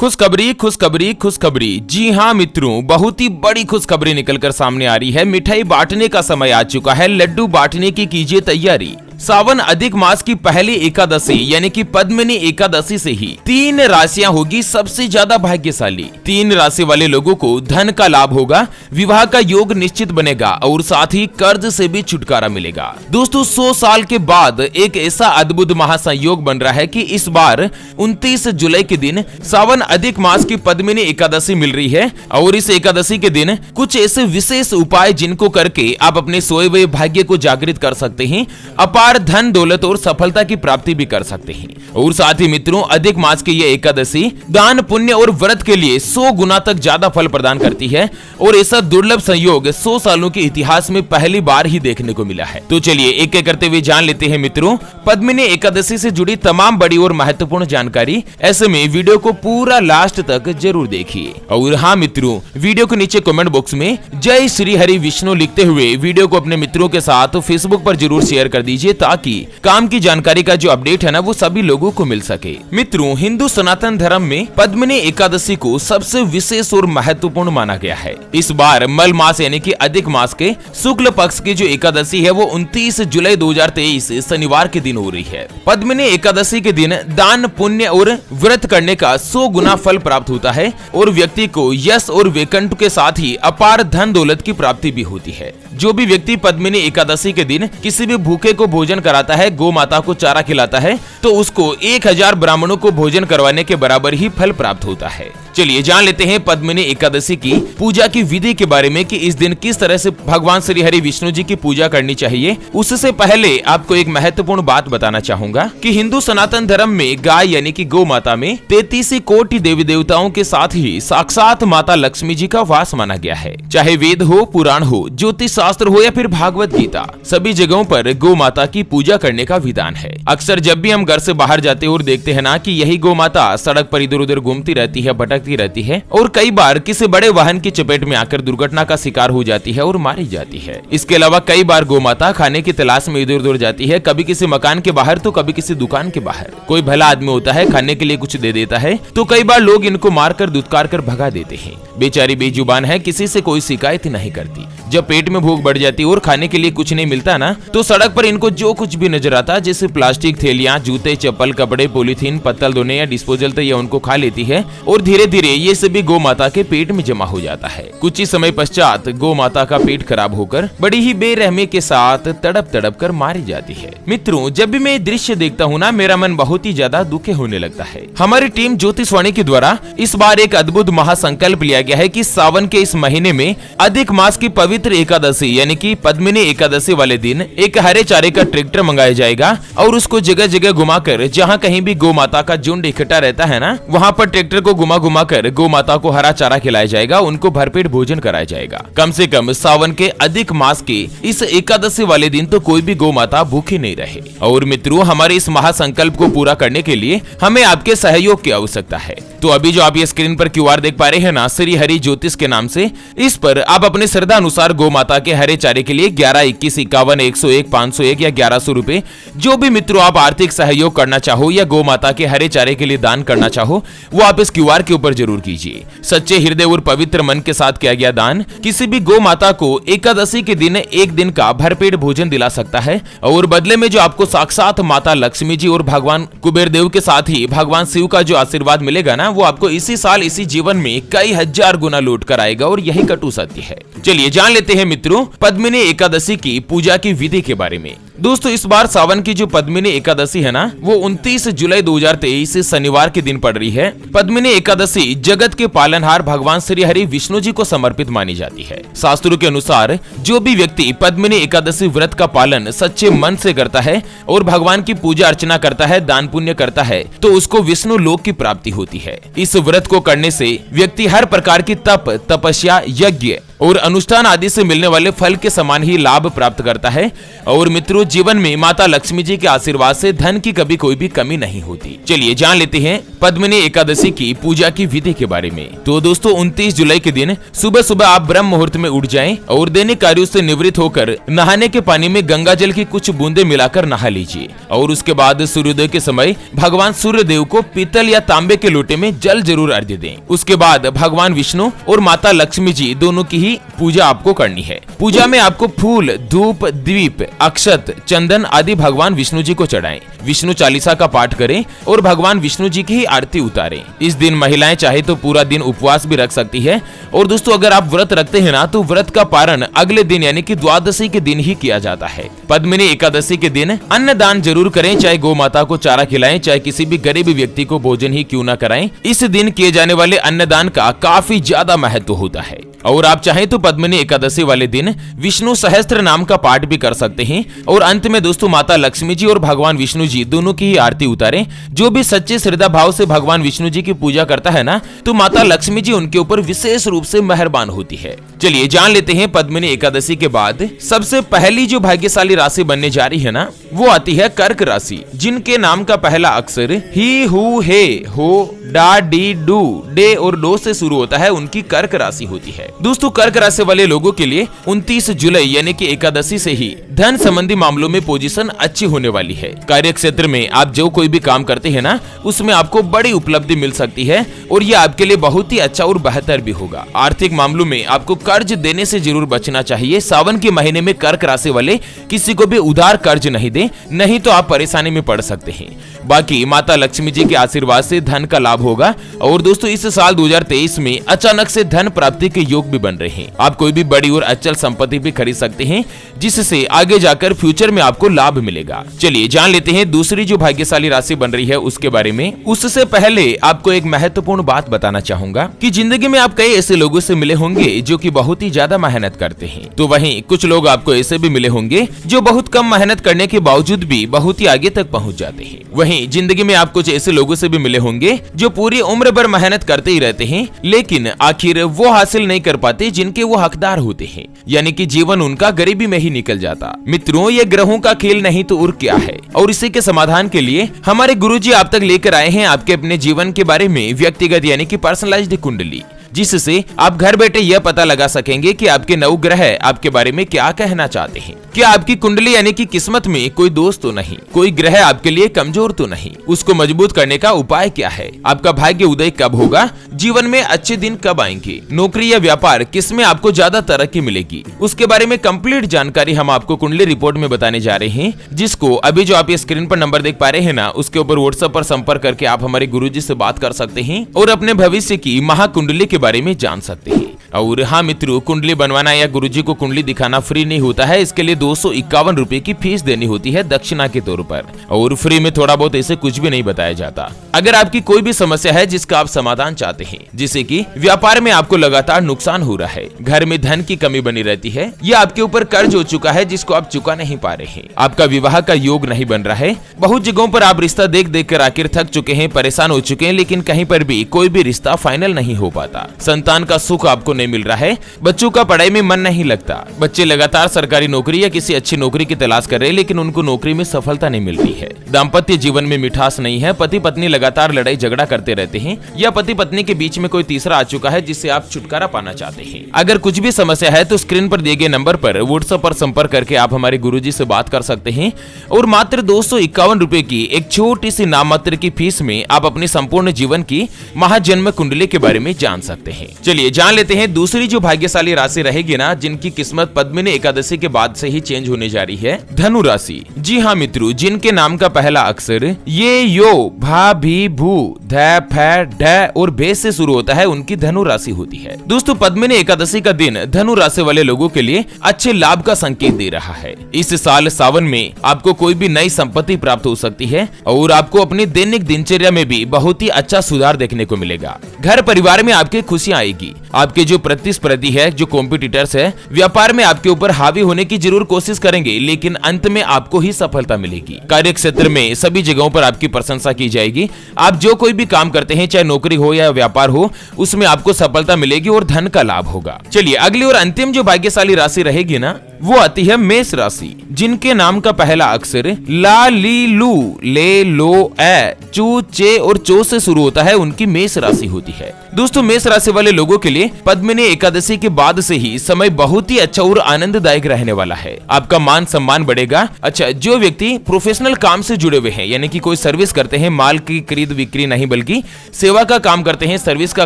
खुशखबरी खुशखबरी खुशखबरी। जी हाँ मित्रों, बहुत ही बड़ी खुशखबरी निकलकर सामने आ रही है। मिठाई बांटने का समय आ चुका है, लड्डू बांटने की कीजिए तैयारी। सावन अधिक मास की पहली एकादशी यानी कि पद्मिनी एकादशी से ही 3 राशियां होगी सबसे ज्यादा भाग्यशाली। 3 राशि वाले लोगों को धन का लाभ होगा, विवाह का योग निश्चित बनेगा और साथ ही कर्ज से भी छुटकारा मिलेगा। दोस्तों 100 साल के बाद एक ऐसा अद्भुत महासंयोग बन रहा है कि इस बार 29 जुलाई के दिन सावन अधिक मास की पद्मिनी एकादशी मिल रही है और इस एकादशी के दिन कुछ ऐसे विशेष उपाय जिनको करके आप अपने सोए हुए भाग्य को जागृत कर सकते हैं, अपार धन दौलत और सफलता की प्राप्ति भी कर सकते हैं। और साथ ही मित्रों, अधिक मास की ये एकादशी दान पुण्य और व्रत के लिए 100 गुना तक ज्यादा फल प्रदान करती है और ऐसा दुर्लभ संयोग 100 सालों के इतिहास में पहली बार ही देखने को मिला है। तो चलिए एक एक करते हुए जान लेते हैं मित्रों पद्मिनी एकादशी से जुड़ी तमाम बड़ी और महत्वपूर्ण जानकारी। ऐसे में वीडियो को पूरा लास्ट तक जरूर देखिए। और हाँ मित्रों, वीडियो के नीचे कमेंट बॉक्स में जय श्री हरि विष्णु लिखते हुए वीडियो को अपने मित्रों के साथ फेसबुक पर जरूर शेयर कर दीजिए ताकि काम की जानकारी का जो अपडेट है ना वो सभी लोगों को मिल सके। मित्रों, हिंदू सनातन धर्म में पद्मिनी एकादशी को सबसे विशेष और महत्वपूर्ण माना गया है। इस बार मल मास यानी कि अधिक मास के शुक्ल पक्ष की जो एकादशी है वो 29 जुलाई 2023 शनिवार के दिन हो रही है। पद्मिनी एकादशी के दिन दान पुण्य और व्रत करने का 100 गुना फल प्राप्त होता है और व्यक्ति को यश और वैकुंठ के साथ ही अपार धन दौलत की प्राप्ति भी होती है। जो भी व्यक्ति पद्मिनी एकादशी के दिन किसी भी भूखे को भोजन कराता है, गौ माता को चारा खिलाता है, तो उसको 1000 ब्राह्मणों को भोजन करवाने के बराबर ही फल प्राप्त होता है। चलिए जान लेते हैं पद्मिनी एकादशी की पूजा की विधि के बारे में कि इस दिन किस तरह से भगवान श्री हरि विष्णु जी की पूजा करनी चाहिए। उससे पहले आपको एक महत्वपूर्ण बात बताना चाहूंगा कि हिंदू सनातन धर्म में गाय यानी कि गौ माता में 33 कोटि देवी देवताओं के साथ ही साक्षात माता लक्ष्मी जी का वास माना गया है। चाहे वेद हो, पुराण हो, ज्योतिष शास्त्र हो या फिर भागवत गीता, सभी जगहों पर गौ माता की पूजा करने का विधान है। अक्सर जब भी हम घर से बाहर जाते और देखते हैं ना कि यही गौ माता सड़क पर इधर उधर घूमती रहती है, भटकती रहती है और कई बार किसी बड़े वाहन की चपेट में आकर दुर्घटना का शिकार हो जाती है और मारी जाती है। इसके अलावा कई बार गौ माता खाने की तलाश में इधर उधर जाती है, कभी किसी मकान के बाहर तो कभी किसी दुकान के बाहर। कोई भला आदमी होता है, खाने के लिए कुछ दे देता है तो कई बार लोग इनको मारकर दुत्कार कर भगा देते हैं। बेचारी बेजुबान है, किसी से कोई शिकायत नहीं करती। जब पेट में भूख बढ़ जाती और खाने के लिए कुछ नहीं मिलता ना, तो सड़क पर इनको जो कुछ भी नजर आता जैसे प्लास्टिक थैलियां, जूते, चप्पल, कपड़े, पॉलीथीन, पत्तल धोने या डिस्पोजल तो ये उनको खा लेती है और धीरे धीरे ये सभी गौ माता के पेट में जमा हो जाता है। कुछ ही समय पश्चात गौ माता का पेट खराब होकर बड़ी ही बेरहमी के साथ तड़प तड़प कर मारी जाती है। मित्रों, जब भी मैं ये दृश्य देखता हूँ ना, मेरा मन बहुत ही ज्यादा दुखी होने लगता है। हमारी टीम ज्योतिषवाणी के द्वारा इस बार एक अद्भुत महासंकल्प लिया गया है कि सावन के इस महीने में अधिक मास की पवित्र एकादशी यानी कि पद्मिनी एकादशी वाले दिन एक हरे चारे का ट्रैक्टर मंगाया जाएगा और उसको जगह जगह घुमाकर, जहाँ कहीं भी गौ माता का झुंड इकट्ठा रहता है ना, वहाँ पर ट्रैक्टर को घुमा घुमा कर गौ माता को हरा चारा खिलाया जाएगा, उनको भरपेट भोजन कराया जाएगा। कम से कम सावन के अधिक मास के इस एकादशी वाले दिन तो कोई भी गौ माता भूखी नहीं रहे। और मित्रों, हमारे इस महासंकल्प को पूरा करने के लिए हमें आपके सहयोग की आवश्यकता है। तो अभी जो आप ये स्क्रीन पर QR देख पा रहे हैं ना, श्री हरि ज्योतिष के नाम से, इस पर आप अपने श्रद्धा अनुसार गौ माता के हरे चारे के लिए 11, 21, 51, 101, 501 या 1100 रुपए, जो भी मित्रों आप आर्थिक सहयोग करना चाहो या गौ माता के हरे चारे के लिए दान करना चाहो, वो आप इस QR के ऊपर जरूर कीजिए। सच्चे हृदय और पवित्र मन के साथ किया गया दान किसी भी गौ माता को एकादशी के दिन एक दिन का भरपेट भोजन दिला सकता है और बदले में जो आपको साक्षात माता लक्ष्मी जी और भगवान कुबेर देव के साथ ही भगवान शिव का जो आशीर्वाद मिलेगा ना, वो आपको इसी साल इसी जीवन में कई हजार गुना लौट कर आएगा और यही कटु सत्य है। चलिए जान लेते हैं मित्रों पद्मिनी एकादशी की पूजा की विधि के बारे में। दोस्तों, इस बार सावन की जो पद्मिनी एकादशी है ना, वो 29 जुलाई 2023 शनिवार के दिन पड़ रही है। पद्मिनी एकादशी जगत के पालनहार भगवान श्री हरि विष्णु जी को समर्पित मानी जाती है। शास्त्रों के अनुसार जो भी व्यक्ति पद्मिनी एकादशी व्रत का पालन सच्चे मन से करता है और भगवान की पूजा अर्चना करता है, दान पुण्य करता है, तो उसको विष्णु लोक की प्राप्ति होती है। इस व्रत को करने से व्यक्ति हर प्रकार की तप, तपस्या, यज्ञ और अनुष्ठान आदि से मिलने वाले फल के समान ही लाभ प्राप्त करता है। और मित्रों, जीवन में माता लक्ष्मी जी के आशीर्वाद से धन की कभी कोई भी कमी नहीं होती। चलिए जान लेते हैं पद्मिनी एकादशी की पूजा की विधि के बारे में। तो दोस्तों, 29 जुलाई के दिन सुबह सुबह आप ब्रह्म मुहूर्त में उठ जाएं और दैनिक कार्यों से निवृत्त होकर नहाने के पानी में गंगा जल की कुछ बूंदे मिलाकर नहा लीजिए। और उसके बाद सूर्योदय के समय भगवान सूर्य देव को पीतल या तांबे के लोटे में जल जरूर अर्घ्य दें। उसके बाद भगवान विष्णु और माता लक्ष्मी जी दोनों की ही पूजा आपको करनी है। पूजा में आपको फूल, धूप, दीप, अक्षत, चंदन आदि भगवान विष्णु जी को चढ़ाएं। विष्णु चालीसा का पाठ करें और भगवान विष्णु जी की ही आरती उतारें। इस दिन महिलाएं चाहे तो पूरा दिन उपवास भी रख सकती है। और दोस्तों, अगर आप व्रत रखते हैं ना, तो व्रत का पारण अगले दिन यानी कि द्वादशी के दिन ही किया जाता है। पद्मिनी एकादशी के दिन अन्न दान जरूर करें, चाहे गौ माता को चारा खिलाएं, चाहे किसी भी गरीब व्यक्ति को भोजन ही क्यों न कराएं। इस दिन किए जाने वाले अन्नदान का काफी ज्यादा महत्व होता है। और आप चाहें तो पद्मिनी एकादशी वाले दिन विष्णु सहस्त्र नाम का पाठ भी कर सकते हैं। और अंत में दोस्तों, माता लक्ष्मी जी और भगवान विष्णु जी दोनों की ही आरती उतारें। जो भी सच्चे श्रद्धा भाव से भगवान विष्णु जी की पूजा करता है ना, तो माता लक्ष्मी जी उनके ऊपर विशेष रूप से मेहरबान होती है। चलिए जान लेते हैं पद्मिनी एकादशी के बाद सबसे पहली जो भाग्यशाली राशि बनने जा रही है ना, वो आती है कर्क राशि, जिनके नाम का पहला अक्षर ही, हु, हे, हो, डा, डी, डू, डे और डो से शुरू होता है। उनकी कर्क राशि होती है। दोस्तों, कर्क राशि वाले लोगों के लिए 29 जुलाई यानी कि एकादशी से ही धन संबंधी मामलों में पोजीशन अच्छी होने वाली है। कार्य क्षेत्र में आप जो कोई भी काम करते हैं ना, उसमें आपको बड़ी उपलब्धि मिल सकती है और ये आपके लिए बहुत ही अच्छा और बेहतर भी होगा। आर्थिक मामलों में आपको कर्ज देने से जरूर बचना चाहिए। सावन के महीने में कर्क राशि वाले किसी को भी उधार कर्ज नहीं दें, नहीं तो आप परेशानी में पड़ सकते हैं। बाकी माता लक्ष्मी जी के आशीर्वाद से धन का लाभ होगा। और दोस्तों, इस साल 2023 में अचानक से धन प्राप्ति के योग भी बन रहे हैं। आप कोई भी बड़ी और अचल संपत्ति भी खरीद सकते हैं, जिससे आगे जाकर फ्यूचर में आपको लाभ मिलेगा। चलिए जान लेते हैं दूसरी जो भाग्यशाली राशि बन रही है उसके बारे में। उससे पहले आपको एक महत्वपूर्ण बात बताना चाहूंगा कि जिंदगी में आप कई ऐसे लोगों से मिले होंगे जो कि बहुत ही ज्यादा मेहनत करते हैं, तो वहीं कुछ लोग आपको ऐसे भी मिले होंगे जो बहुत कम मेहनत करने के बावजूद भी बहुत ही आगे तक पहुंच जाते हैं। वहीं जिंदगी में आप कुछ ऐसे लोगों से भी मिले होंगे जो पूरी उम्र भर मेहनत करते ही रहते हैं, लेकिन आखिर वो हासिल नहीं कर पाते जिनके वो हकदार होते हैं, यानी कि जीवन उनका गरीबी में ही निकल जाता। मित्रों, ये ग्रहों का खेल नहीं तो और क्या है। और इसी के समाधान के लिए हमारे गुरुजी आप तक लेकर आए हैं आपके अपने जीवन के बारे में व्यक्तिगत यानी कि पर्सनलाइज्ड कुंडली, जिससे आप घर बैठे यह पता लगा सकेंगे कि आपके नवग्रह आपके बारे में क्या कहना चाहते हैं। क्या आपकी कुंडली यानी कि किस्मत में कोई दोष तो नहीं, कोई ग्रह आपके लिए कमजोर तो नहीं, उसको मजबूत करने का उपाय क्या है, आपका भाग्य उदय कब होगा, जीवन में अच्छे दिन कब आएंगे, नौकरी या व्यापार किसमें आपको ज्यादा तरक्की मिलेगी, उसके बारे में कंप्लीट जानकारी हम आपको कुंडली रिपोर्ट में बताने जा रहे हैं, जिसको अभी जो आप ये स्क्रीन पर नंबर देख पा रहे हैं ना, उसके ऊपर व्हाट्सएप पर संपर्क करके आप हमारे गुरुजी से बात कर सकते हैं और अपने भविष्य की महाकुंडली के बारे में जान सकते हैं। और हाँ मित्रों, कुंडली बनवाना या गुरुजी को कुंडली दिखाना फ्री नहीं होता है। इसके लिए 251 रुपए की फीस देनी होती है दक्षिणा के तौर पर, और फ्री में थोड़ा बहुत ऐसे कुछ भी नहीं बताया जाता। अगर आपकी कोई भी समस्या है जिसका आप समाधान चाहते हैं, जैसे कि व्यापार में आपको लगातार नुकसान हो रहा है, घर में धन की कमी बनी रहती है, या आपके ऊपर कर्ज हो चुका है जिसको आप चुका नहीं पा रहे हैं, आपका विवाह का योग नहीं बन रहा है, बहुत जगहों पर आप रिश्ता देख देख कर आखिर थक चुके हैं, परेशान हो चुके हैं, लेकिन कहीं पर भी कोई भी रिश्ता फाइनल नहीं हो पाता, संतान का सुख आपको नहीं मिल रहा है, बच्चों का पढ़ाई में मन नहीं लगता, बच्चे लगातार सरकारी नौकरी या किसी अच्छी नौकरी की तलाश कर रहे हैं लेकिन उनको नौकरी में सफलता नहीं मिल रही है, दाम्पत्य जीवन में मिठास नहीं है, पति पत्नी लगातार लड़ाई झगड़ा करते रहते हैं, या पति पत्नी के बीच में कोई तीसरा आ चुका है जिससे आप छुटकारा पाना चाहते हैं। अगर कुछ भी समस्या है तो स्क्रीन पर दिए गए नंबर पर व्हाट्सएप पर संपर्क करके आप हमारे गुरुजी से बात कर सकते हैं, और मात्र 251 रुपए की एक छोटी सी नाम मात्र की फीस में आप अपने संपूर्ण जीवन की महाजन्म कुंडली के बारे में जान सकते हैं। चलिए जान लेते हैं दूसरी जो भाग्यशाली राशि रहेगी ना, जिनकी किस्मत पद्मिनी एकादशी के बाद से ही चेंज होने जा रही है, धनु राशि। जी हाँ मित्रों, जिनके नाम का पहला अक्षर ये, यो, भा, भी, भू, ध, फ, ढ और भे से शुरू होता है, उनकी धनु राशि होती है। दोस्तों, पद्मिनी एकादशी का दिन धनु राशि वाले लोगों के लिए अच्छे लाभ का संकेत दे रहा है। इस साल सावन में आपको कोई भी नई संपत्ति प्राप्त हो सकती है और आपको अपनी दैनिक दिनचर्या में भी बहुत ही अच्छा सुधार देखने को मिलेगा। घर परिवार में आपके खुशियां आएगी, आपके जो प्रतिस्पर्धी है, जो कॉम्पिटिटर्स है, व्यापार में आपके ऊपर हावी होने की जरूर कोशिश करेंगे, लेकिन अंत में आपको ही सफलता मिलेगी। कार्य क्षेत्र में सभी जगहों पर आपकी प्रशंसा की जाएगी। आप जो कोई भी काम करते हैं, चाहे नौकरी हो या व्यापार हो, उसमें आपको सफलता मिलेगी और धन का लाभ होगा। चलिए अगली और अंतिम जो भाग्यशाली राशि रहेगी ना, वो आती है मेष राशि, जिनके नाम का पहला अक्षर ला, ली, लू, ले, लो, ए, चू, चे और चो से शुरू होता है, उनकी मेष राशि होती है। दोस्तों, मेष राशि वाले लोगों के लिए पद्मिनी एकादशी के बाद से ही समय बहुत ही अच्छा और आनंददायक रहने वाला है। आपका मान सम्मान बढ़ेगा। अच्छा, जो व्यक्ति प्रोफेशनल काम से जुड़े हुए हैं, यानी कि कोई सर्विस करते हैं, माल की खरीद बिक्री नहीं बल्कि सेवा का काम करते हैं, सर्विस का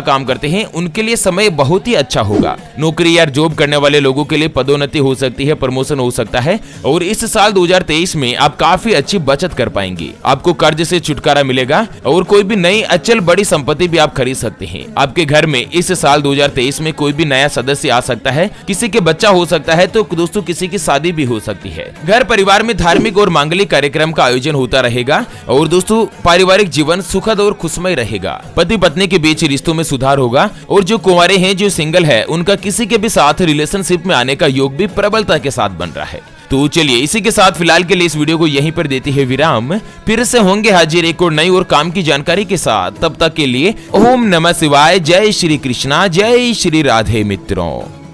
काम करते हैं, उनके लिए समय बहुत ही अच्छा होगा। नौकरी या जॉब करने वाले लोगों के लिए पदोन्नति हो सकती है, प्रमोशन हो सकता है, और इस साल 2023 में आप काफी अच्छी बचत कर पाएंगे। आपको कर्ज से छुटकारा मिलेगा और कोई भी नई अचल बड़ी संपत्ति भी आप खरीद सकते हैं। आपके घर में इस साल 2023 में कोई भी नया सदस्य आ सकता है, किसी के बच्चा हो सकता है, तो दोस्तों किसी की शादी भी हो सकती है। घर परिवार में धार्मिक और मांगलिक कार्यक्रम का आयोजन होता रहेगा और दोस्तों पारिवारिक जीवन सुखद और खुशमय रहेगा। पति पत्नी के बीच रिश्तों में सुधार होगा और जो कुंवारे हैं, जो सिंगल है, उनका किसी के भी साथ रिलेशनशिप में आने का योग भी प्रबलता के साथ बन रहा है। तो चलिए इसी के साथ फिलहाल के लिए इस वीडियो को यहीं पर देते हैं विराम। फिर से होंगे हाजिर एक और नई और काम की जानकारी के साथ। तब तक के लिए ओम नमः शिवाय, जय श्री कृष्णा, जय श्री राधे मित्रों।